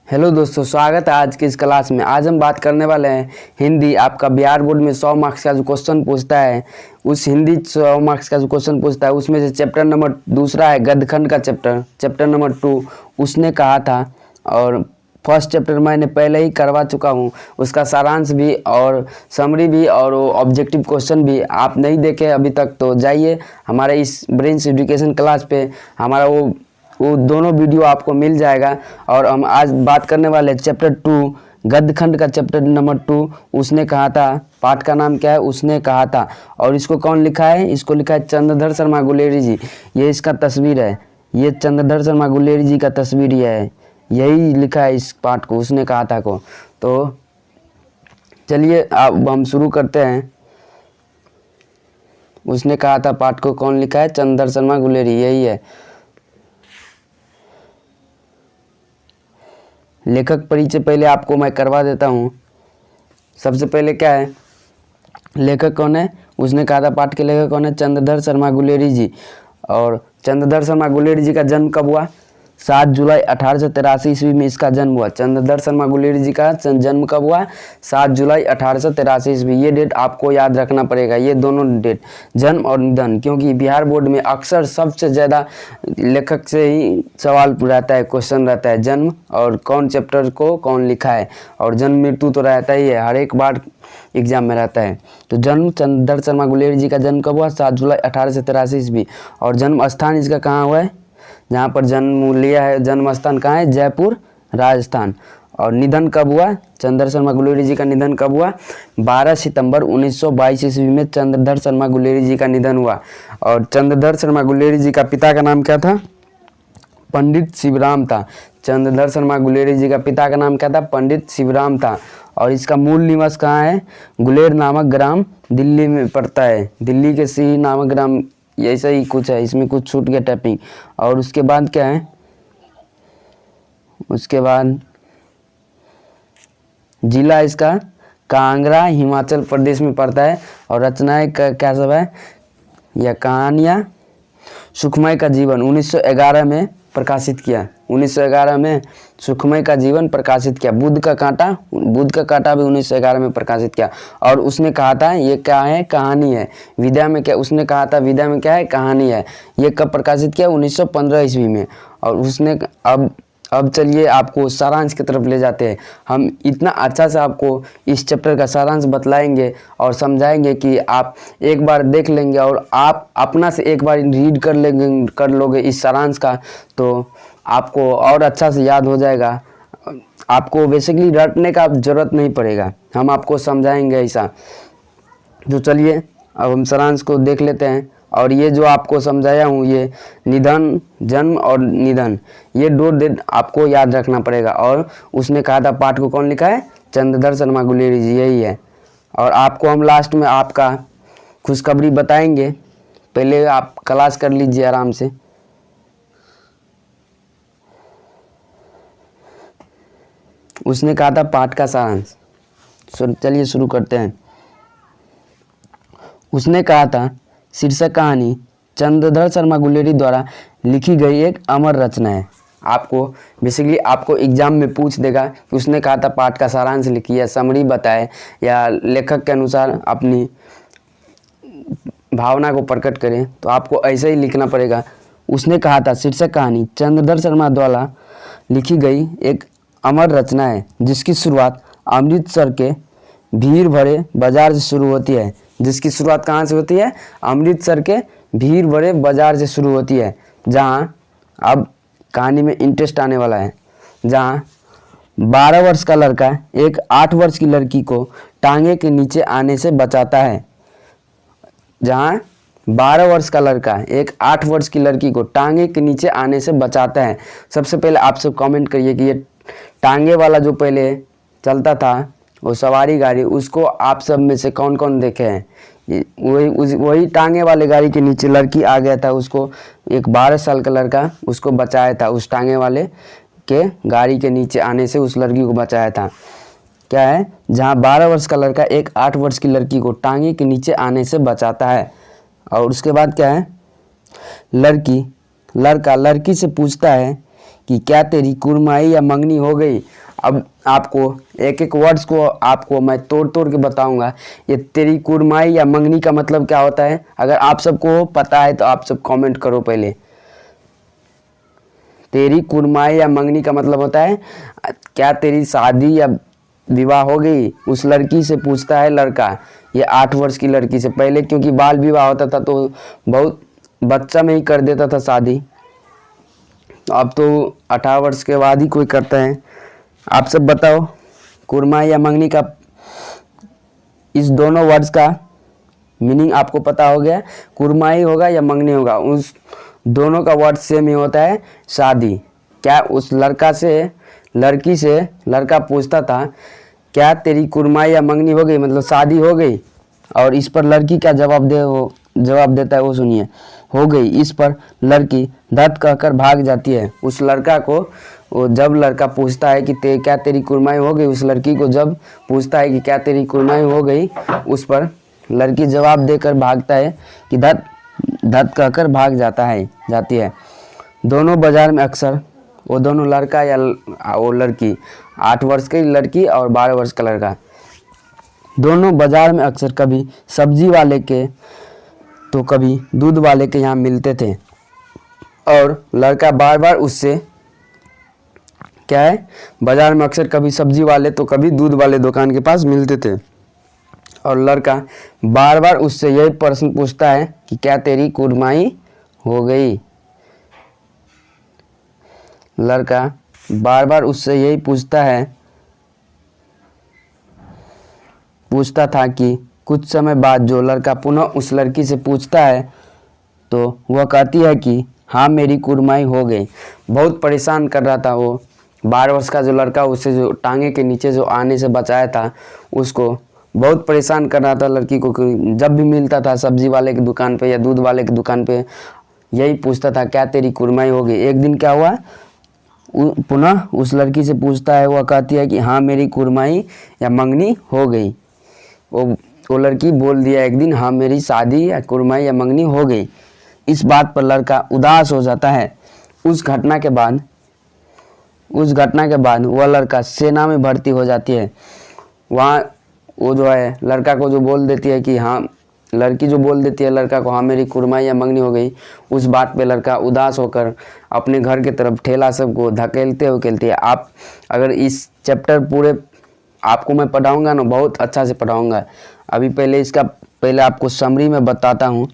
Hello दोस्तों, स्वागत है आज की इस क्लास में। आज हम बात करने वाले हैं हिंदी। आपका बिहार बोर्ड में 100 मार्क्स का जो क्वेश्चन पूछता है, उस हिंदी 100 मार्क्स का जो क्वेश्चन पूछता है उसमें से चैप्टर नंबर दूसरा है गद्यखंड का चैप्टर नंबर 2 उसने कहा था। और फर्स्ट चैप्टर मैंने पहले ही करवा चुका हूँ, उसका सारांश भी और समरी भी और ऑब्जेक्टिव क्वेश्चन भी आप नहीं देखे अभी तक तो जाइए हमारे इस ब्रेन्स एजुकेशन क्लास पे, हमारा वो दोनों वीडियो आपको मिल जाएगा। और हम आज बात करने वाले चैप्टर 2 गद्यखंड का चैप्टर नंबर 2 उसने कहा था। पाठ का नाम क्या है? उसने कहा था। और इसको कौन लिखा है? इसको लिखा है चंद्रधर शर्मा गुलेरी जी। ये इसका तस्वीर है, ये चंद्रधर शर्मा गुलेरी जी का तस्वीर ये है, यही लिखा है इस पाठ को, उसने कहा था को। तो चलिए अब हम शुरू करते हैं। उसने कहा था पाठ को कौन लिखा है? चंद्रधर शर्मा गुलेरी, यही है। लेखक परिचय पहले आपको मैं करवा देता हूँ। सबसे पहले क्या है, लेखक कौन है? उसने कहा था पाठ के लेखक कौन है? चंद्रधर शर्मा गुलेरी जी। और चंद्रधर शर्मा गुलेरी जी का जन्म कब हुआ? 7 जुलाई 1883 ईस्वी में इसका जन्म हुआ। चंद्रधर शर्मा गुलेरी जी का जन्म कब हुआ? 7 जुलाई 1883 ईस्वी। ये डेट आपको याद रखना पड़ेगा, ये दोनों डेट, जन्म और निधन, क्योंकि बिहार बोर्ड में अक्सर सबसे ज़्यादा लेखक से ही सवाल रहता है, क्वेश्चन रहता है, जन्म और कौन चैप्टर को कौन लिखा है। और जन्म मृत्यु तो रहता ही है, हर एक बार एग्जाम में रहता है। तो जन्म चंद्रधर शर्मा गुलेरी जी का जन्म कब हुआ? 7 जुलाई 1883 ईस्वी। और जन्म स्थान इसका कहाँ हुआ है? जहाँ पर जन्म लिया है, जन्म स्थान कहाँ है? जयपुर, राजस्थान। और निधन कब हुआ? चंद्रधर शर्मा गुलेरी जी का निधन कब हुआ? 12 सितंबर 1922 ईस्वी में चंद्रधर शर्मा गुलेरी जी का निधन हुआ। और चंद्रधर शर्मा गुलेरी जी का पिता का नाम क्या था? पंडित शिवराम था। चंद्रधर शर्मा गुलेरी जी का पिता का नाम क्या था? पंडित शिवराम था। और इसका मूल निवास कहाँ है? गुलेर नामक ग्राम दिल्ली में पड़ता है। दिल्ली के सी नामक ग्राम, ऐसा ही कुछ है, इसमें कुछ छूट गया टाइपिंग। और उसके बाद क्या है? उसके बाद जिला इसका कांगड़ा हिमाचल प्रदेश में पड़ता है। और रचनाएं क्या सब है या कहानियाँ? सुखमय का जीवन 1911 में प्रकाशित किया। 1911 में सुखमय का जीवन प्रकाशित किया। बुद्ध का कांटा भी 1911 में प्रकाशित किया। और उसने कहा था ये क्या है? कहानी है। विद्या में क्या उसने कहा था? विद्या में क्या है? कहानी है। ये कब प्रकाशित किया? 1915 ईस्वी में। और उसने अब चलिए आपको सारांश की तरफ ले जाते हैं। हम इतना अच्छा से आपको इस चैप्टर का सारांश बतलाएंगे और समझाएंगे कि आप एक बार देख लेंगे और आप अपना से एक बार रीड कर लोगे इस सारांश का, तो आपको और अच्छा से याद हो जाएगा। आपको बेसिकली रटने का ज़रूरत नहीं पड़ेगा, हम आपको समझाएंगे ऐसा। तो चलिए अब हम सारांश को देख लेते हैं। और ये जो आपको समझाया हूँ, ये निधन, जन्म और निधन, ये दो डेट आपको याद रखना पड़ेगा। और उसने कहा था पाठ को कौन लिखा है? चंद्रधर शर्मा गुलेरी जी, यही है। और आपको हम लास्ट में आपका खुशखबरी बताएंगे, पहले आप क्लास कर लीजिए आराम से। उसने कहा था पाठ का सारांश, चलिए शुरू करते हैं। उसने कहा था शीर्षक कहानी चंद्रधर शर्मा गुलेरी द्वारा लिखी गई एक अमर रचना है। आपको बेसिकली आपको एग्जाम में पूछ देगा कि उसने कहा था पाठ का सारांश लिखिए या समरी बताए या लेखक के अनुसार अपनी भावना को प्रकट करें, तो आपको ऐसे ही लिखना पड़ेगा। उसने कहा था शीर्षक कहानी चंद्रधर शर्मा द्वारा लिखी गई एक अमर रचना है, जिसकी शुरुआत अमृतसर के भीड़ भरे बाजार से शुरू होती है। जिसकी शुरुआत कहाँ से होती है? अमृतसर के भीड़ भरे बाजार से शुरू होती है, जहाँ अब कहानी में इंटरेस्ट आने वाला है। जहाँ 12 वर्ष का लड़का एक 8 वर्ष की लड़की को टांगे के नीचे आने से बचाता है। जहाँ 12 वर्ष का लड़का एक 8 वर्ष की लड़की को टांगे के नीचे आने से बचाता है। सबसे पहले आप सब कमेंट करिए कि ये टांगे वाला जो पहले चलता था वो सवारी गाड़ी, उसको आप सब में से कौन कौन देखे हैं? वही टांगे वाले गाड़ी के नीचे लड़की आ गया था, उसको एक 12 साल का लड़का उसको बचाया था। उस टांगे वाले के गाड़ी के नीचे आने से उस लड़की को बचाया था। क्या है? जहाँ 12 वर्ष का लड़का एक 8 वर्ष की लड़की को टांगे के नीचे आने से बचाता है। और उसके बाद क्या है? लड़का लड़की से पूछता है कि क्या तेरी कुरमाई या मंगनी हो गई। अब आपको एक एक वर्ड्स को आपको मैं तोड़ तोड़ के बताऊंगा। ये तेरी कुरमाई या मंगनी का मतलब क्या होता है, अगर आप सबको पता है तो आप सब कमेंट करो पहले। तेरी कुरमाई या मंगनी का मतलब होता है क्या तेरी शादी या विवाह हो गई। उस लड़की से पूछता है लड़का, ये 8 वर्ष की लड़की से। पहले क्योंकि बाल विवाह होता था तो बहुत बच्चा में ही कर देता था शादी, अब तो 18 वर्ष के बाद ही कोई करता है। आप सब बताओ कुरमाई या मंगनी का, इस दोनों वर्ड्स का मीनिंग आपको पता हो गया। कुरमाई होगा या मंगनी होगा, उस दोनों का वर्ड सेम ही होता है, शादी। क्या उस लड़की से लड़का पूछता था क्या तेरी कुरमाई या मंगनी हो गई, मतलब शादी हो गई। और इस पर लड़की क्या जवाब देता है वो सुनिए, हो गई। इस पर लड़की धत कहकर भाग जाती है। उस लड़का को जब लड़का पूछता है कि क्या तेरी कुरमाई हो गई, उस लड़की को जब पूछता है कि क्या तेरी कुरमाई हो गई, उस पर लड़की जवाब देकर भागता है कि धत कहकर भाग जाती है। दोनों बाजार में अक्सर, वो दोनों लड़का या वो लड़की, 8 वर्ष की लड़की और 12 वर्ष का लड़का, दोनों बाजार में अक्सर कभी सब्जी वाले के तो कभी दूध वाले के यहाँ मिलते थे। और लड़का बार बार उससे क्या है, बाजार में अक्सर कभी सब्जी वाले तो कभी दूध वाले दुकान के पास मिलते थे। और लड़का बार बार उससे यही प्रश्न पूछता है कि क्या तेरी कुरमाई हो गई। लड़का बार बार उससे यही पूछता था कि कुछ समय बाद जो लड़का पुनः उस लड़की से पूछता है तो वह कहती है कि हाँ मेरी कुरमाई हो गई। बहुत परेशान कर रहा था वो 12 वर्ष का जो लड़का, उसे जो टांगे के नीचे जो आने से बचाया था, उसको बहुत परेशान कर रहा था लड़की को। जब भी मिलता था सब्जी वाले की दुकान पे या दूध वाले की दुकान पे, यही पूछता था क्या तेरी कुरमाई हो गई। एक दिन क्या हुआ, पुनः उस लड़की से पूछता है, वह कहती है कि हाँ मेरी कुरमाई या मंगनी हो गई। वो लड़की बोल दिया एक दिन, हाँ मेरी शादी या कुरमाई या मंगनी हो गई। इस बात पर लड़का उदास हो जाता है। उस घटना के बाद वह लड़का सेना में भर्ती हो जाती है। वहाँ वो जो है लड़का को जो बोल देती है कि हाँ, लड़की जो बोल देती है लड़का को हाँ मेरी कुरमाई या मंगनी हो गई। उस बात पे लड़का उदास होकर अपने घर की तरफ ठेला सबको धकेलते है। आप अगर इस चैप्टर पूरे आपको मैं पढ़ाऊँगा ना, बहुत अच्छा से पढ़ाऊँगा। अभी पहले आपको समरी में बताता हूँ,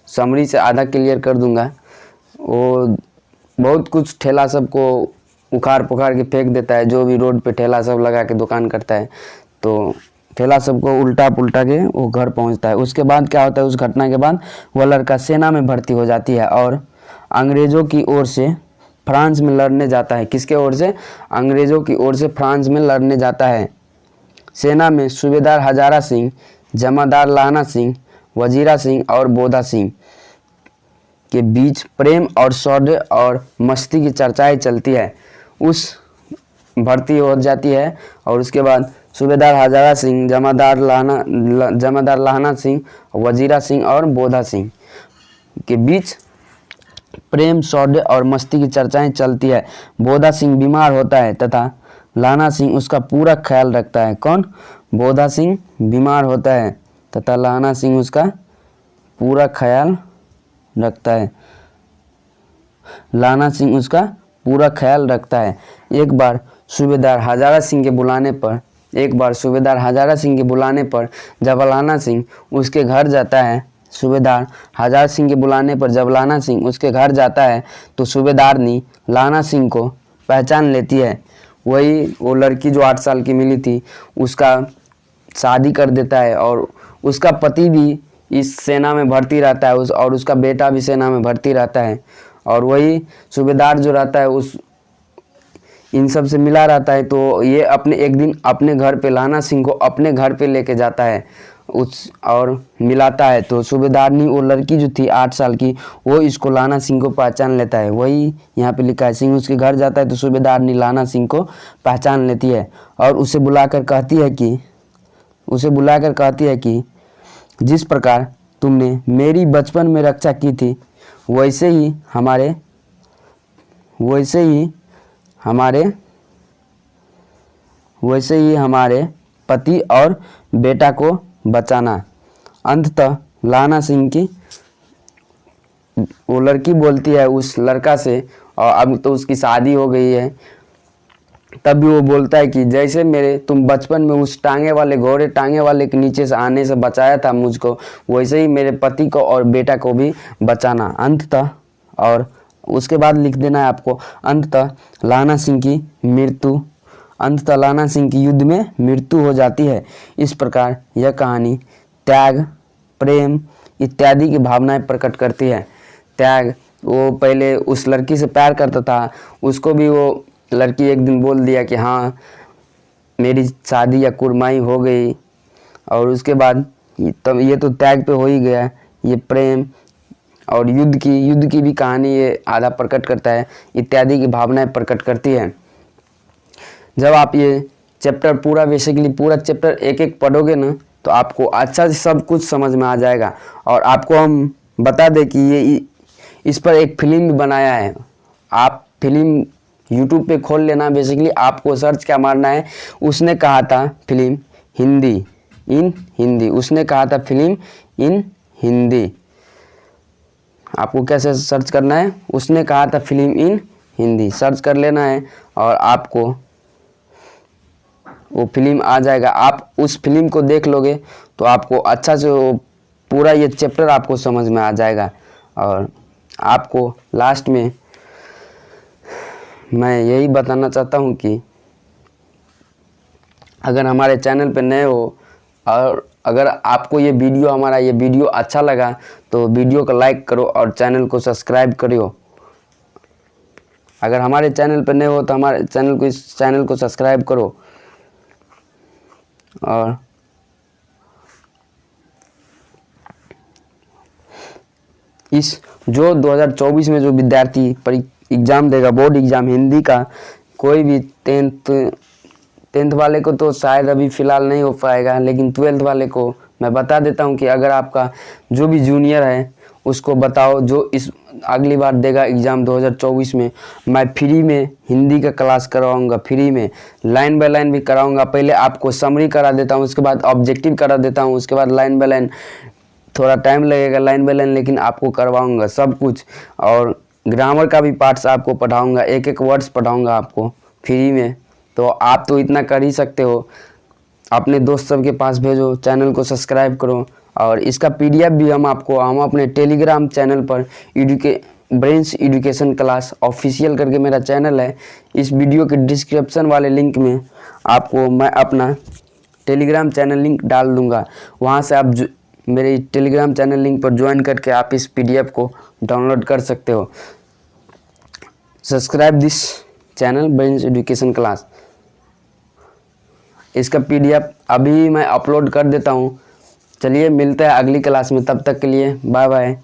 समरी से आधा क्लियर कर दूँगा। वो बहुत कुछ ठेला सबको उखाड़ पुखाड़ के फेंक देता है, जो भी रोड पे ठेला सब लगा के दुकान करता है, तो ठेला सबको उल्टा पुल्टा के वो घर पहुंचता है। उसके बाद क्या होता है, उस घटना के बाद वह लड़का सेना में भर्ती हो जाती है और अंग्रेज़ों की ओर से फ्रांस में लड़ने जाता है। किसके ओर से, अंग्रेज़ों की ओर से फ्रांस में लड़ने जाता है। सेना में सूबेदार हजारा सिंह, जमादार लाना सिंह, वजीरा सिंह और बोधा सिंह के बीच प्रेम और शौर्य और मस्ती की चर्चाएं चलती है। उस भर्ती हो जाती है और उसके बाद सूबेदार हजारा सिंह, जमादार लाना सिंह, वजीरा सिंह और बोधा सिंह के बीच प्रेम, शौर्य और मस्ती की चर्चाएं चलती है। बोधा सिंह बीमार होता है तथा लाना सिंह उसका पूरा ख्याल रखता है। कौन, बोधा सिंह बीमार होता है तथा लाना सिंह उसका पूरा ख्याल रखता है। लाना सिंह उसका पूरा ख्याल रखता है। एक बार सूबेदार हजारा सिंह के बुलाने पर जब लाना सिंह उसके घर जाता है, सूबेदार हजारा सिंह के बुलाने पर जब लाना सिंह उसके घर जाता है तो सूबेदारनी लाना सिंह को पहचान लेती है। वो लड़की जो 8 साल की मिली थी, उसका शादी कर देता है और उसका पति भी इस सेना में भर्ती रहता है, और उसका बेटा भी सेना में भर्ती रहता है। और वही सूबेदार जो रहता है उस इन सब से मिला रहता है। तो ये एक दिन अपने घर पे लाना सिंह को अपने घर पे लेके जाता है और मिलाता है। तो सूबेदारनी, वो लड़की जो थी 8 साल की, वो इसको लाना सिंह को पहचान लेता है। वही यहाँ पे लिखा है, सिंह उसके घर जाता है तो सूबेदारनी लाना सिंह को पहचान लेती है और उसे बुलाकर कहती है कि जिस प्रकार तुमने मेरी बचपन में रक्षा की थी, वैसे ही हमारे पति और बेटा को बचाना। अंततः लाना सिंह की वो लड़की बोलती है उस लड़का से, और अब तो उसकी शादी हो गई है, तब भी वो बोलता है कि जैसे तुम बचपन में उस घोड़े टांगे वाले के नीचे से आने से बचाया था मुझको, वैसे ही मेरे पति को और बेटा को भी बचाना। अंततः, और उसके बाद लिख देना है आपको, अंततः लाना सिंह की युद्ध में मृत्यु हो जाती है। इस प्रकार यह कहानी त्याग, प्रेम इत्यादि की भावनाएं प्रकट करती है। त्याग, वो पहले उस लड़की से प्यार करता था, उसको भी वो लड़की एक दिन बोल दिया कि हाँ मेरी शादी या कुर्माई हो गई, और उसके बाद तब ये तो त्याग पे हो ही गया। ये प्रेम और युद्ध की भी कहानी ये आधा प्रकट करता है, इत्यादि की भावनाएं प्रकट करती है। जब आप ये चैप्टर पूरा चैप्टर एक एक पढ़ोगे ना, तो आपको अच्छा से सब कुछ समझ में आ जाएगा। और आपको हम बता दें कि ये इस पर एक फिल्म भी बनाया है। आप फिल्म यूट्यूब पे खोल लेना, बेसिकली आपको सर्च क्या मारना है, उसने कहा था फिल्म इन हिंदी, उसने कहा था फिल्म इन हिंदी। आपको कैसे सर्च करना है, उसने कहा था फिल्म इन हिंदी, सर्च कर लेना है और आपको वो फिल्म आ जाएगा। आप उस फिल्म को देख लोगे तो आपको अच्छा से वो पूरा ये चैप्टर आपको समझ में आ जाएगा। और आपको लास्ट में मैं यही बताना चाहता हूँ कि अगर हमारे चैनल पे नए हो और अगर आपको हमारा ये वीडियो अच्छा लगा तो वीडियो को लाइक करो और चैनल को सब्सक्राइब करियो। अगर हमारे चैनल पे नए हो तो हमारे चैनल को सब्सक्राइब करो। और इस जो 2024 में जो विद्यार्थी एग्ज़ाम देगा, बोर्ड एग्ज़ाम हिंदी का, कोई भी टेंथ वाले को तो शायद अभी फ़िलहाल नहीं हो पाएगा, लेकिन 12th वाले को मैं बता देता हूं कि अगर आपका जो भी जूनियर है उसको बताओ, जो इस अगली बार देगा एग्ज़ाम 2024 में, मैं फ्री में हिंदी का क्लास करवाऊंगा, फ्री में लाइन बाय लाइन भी कराऊंगा। पहले आपको समरी करा देता हूं, उसके बाद ऑब्जेक्टिव करा देता हूं, उसके बाद लाइन बाय लाइन, थोड़ा टाइम लगेगा लाइन बाय लाइन, लेकिन आपको करवाऊंगा सब कुछ। और ग्रामर का भी पार्ट्स आपको पढ़ाऊंगा, एक एक वर्ड्स पढ़ाऊंगा आपको फ्री में। तो आप तो इतना कर ही सकते हो, अपने दोस्त सब के पास भेजो, चैनल को सब्सक्राइब करो। और इसका PDF भी हम अपने टेलीग्राम चैनल पर ब्रेंस एजुकेशन क्लास ऑफिशियल करके मेरा चैनल है, इस वीडियो के डिस्क्रिप्शन वाले लिंक में आपको मैं अपना टेलीग्राम चैनल लिंक डाल दूंगा। वहाँ से आप मेरे टेलीग्राम चैनल लिंक पर ज्वाइन करके आप इस PDF को डाउनलोड कर सकते हो। Subscribe this channel brains education class. इसका PDF अभी मैं अपलोड कर देता हूँ। चलिए मिलते हैं अगली क्लास में, तब तक के लिए बाय बाय।